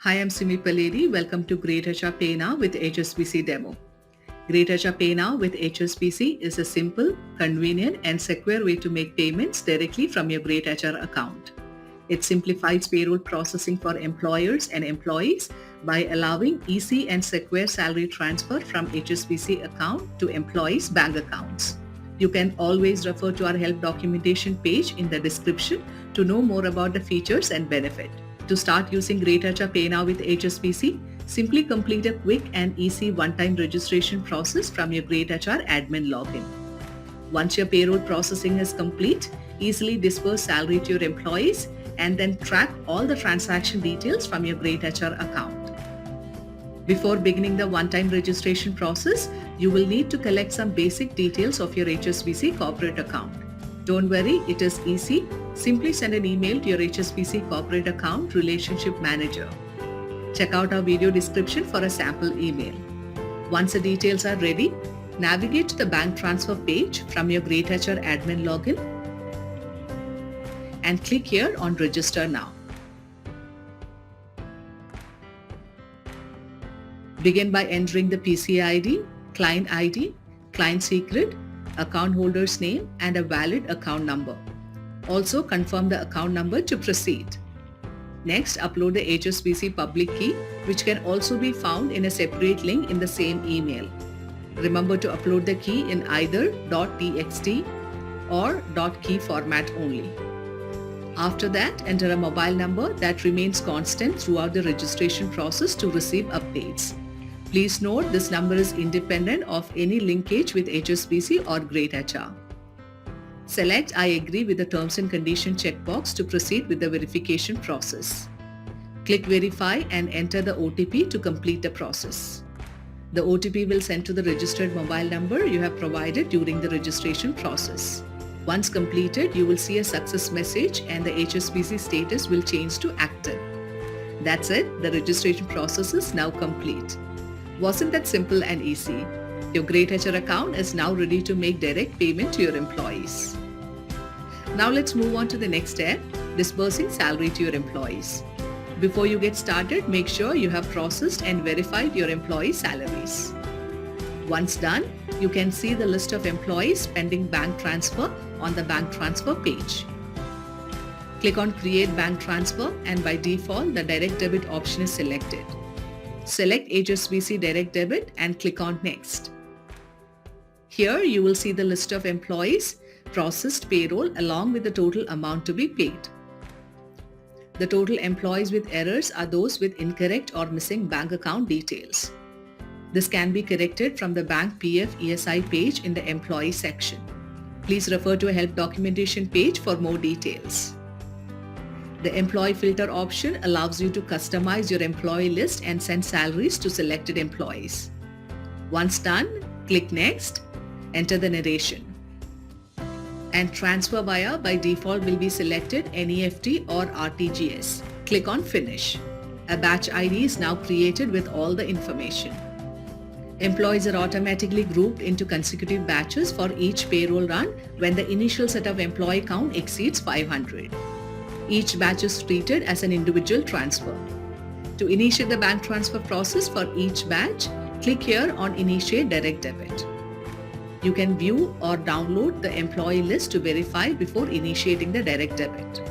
Hi, I'm Simi Paledi. Welcome to greytHR PayNow with HSBC Demo. greytHR PayNow with HSBC is a simple, convenient, and secure way to make payments directly from your greytHR account. It simplifies payroll processing for employers and employees by allowing easy and secure salary transfer from HSBC account to employees' bank accounts. You can always refer to our help documentation page in the description to know more about the features and benefit. To start using greytHR PayNow with HSBC, simply complete a quick and easy one-time registration process from your greytHR admin login. Once your payroll processing is complete, easily disperse salary to your employees and then track all the transaction details from your greytHR account. Before beginning the one-time registration process, you will need to collect some basic details of your HSBC corporate account. Don't worry, it is easy. Simply send an email to your HSBC corporate account relationship manager. Check out our video description for a sample email. Once the details are ready, navigate to the bank transfer page from your greytHR admin login and click here on Register Now. Begin by entering the PC ID, client secret, account holder's name, and a valid account number. Also confirm the account number to proceed. Next, upload the HSBC public key, which can also be found in a separate link in the same email. Remember to upload the key in either .txt or .key format only. After that, enter a mobile number that remains constant throughout the registration process to receive updates. Please note this number is independent of any linkage with HSBC or greytHR. Select I agree with the terms and conditions checkbox to proceed with the verification process. Click Verify and enter the OTP to complete the process. The OTP will send to the registered mobile number you have provided during the registration process. Once completed, you will see a success message and the HSBC status will change to active. That's it, the registration process is now complete. Wasn't that simple and easy? Your greytHR account is now ready to make direct payment to your employees. Now let's move on to the next step, disbursing salary to your employees. Before you get started, make sure you have processed and verified your employee salaries. Once done, you can see the list of employees pending bank transfer on the bank transfer page. Click on Create Bank Transfer and by default, the direct debit option is selected. Select HSBC Direct Debit and click on Next. Here you will see the list of employees, processed payroll along with the total amount to be paid. The total employees with errors are those with incorrect or missing bank account details. This can be corrected from the Bank PF ESI page in the Employee section. Please refer to a help documentation page for more details. The Employee Filter option allows you to customize your employee list and send salaries to selected employees. Once done, click Next, enter the narration. And transfer via by default will be selected NEFT or RTGS. Click on Finish. A batch ID is now created with all the information. Employees are automatically grouped into consecutive batches for each payroll run when the initial set of employee count exceeds 500. Each batch is treated as an individual transfer. To initiate the bank transfer process for each batch, click here on Initiate Direct Debit. You can view or download the employee list to verify before initiating the direct debit.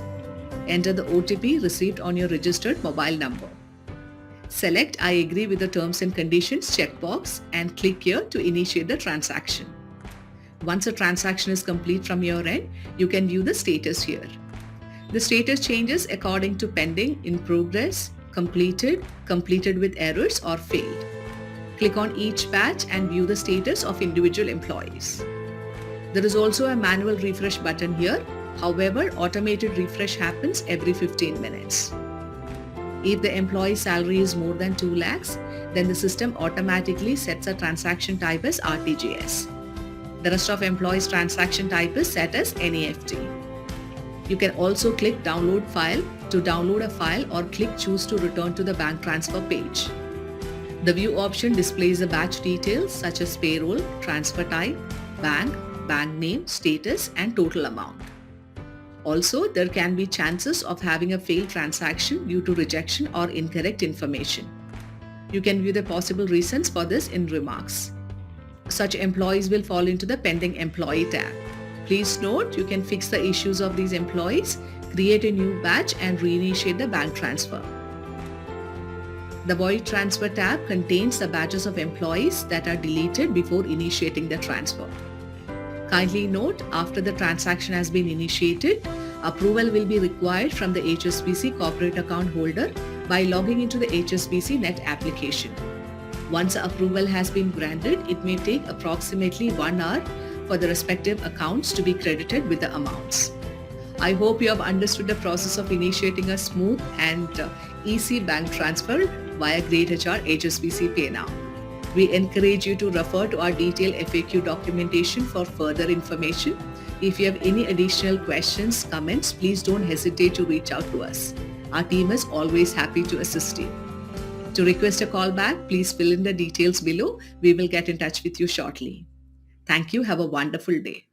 Enter the OTP received on your registered mobile number. Select I agree with the terms and conditions checkbox and click here to initiate the transaction. Once a transaction is complete from your end, you can view the status here. The status changes according to pending, in progress, completed, completed with errors, or failed. Click on each batch and view the status of individual employees. There is also a manual refresh button here. However, automated refresh happens every 15 minutes. If the employee salary is more than 2 lakhs, then the system automatically sets a transaction type as RTGS. The rest of employees' transaction type is set as NEFT. You can also click Download File to download a file or click Choose to return to the bank transfer page. The View option displays the batch details such as payroll, transfer type, bank name, status, and total amount. Also, there can be chances of having a failed transaction due to rejection or incorrect information. You can view the possible reasons for this in remarks. Such employees will fall into the pending employee tab. Please note, you can fix the issues of these employees, create a new batch and reinitiate the bank transfer. The void transfer tab contains the batches of employees that are deleted before initiating the transfer. Kindly note, after the transaction has been initiated, approval will be required from the HSBC corporate account holder by logging into the HSBC Net application. Once approval has been granted, it may take approximately 1 hour for the respective accounts to be credited with the amounts. I hope you have understood the process of initiating a smooth and easy bank transfer via greytHR HSBC PayNow. We encourage you to refer to our detailed FAQ documentation for further information. If you have any additional questions, comments, please don't hesitate to reach out to us. Our team is always happy to assist you. To request a call back, please fill in the details below. We will get in touch with you shortly. Thank you. Have a wonderful day.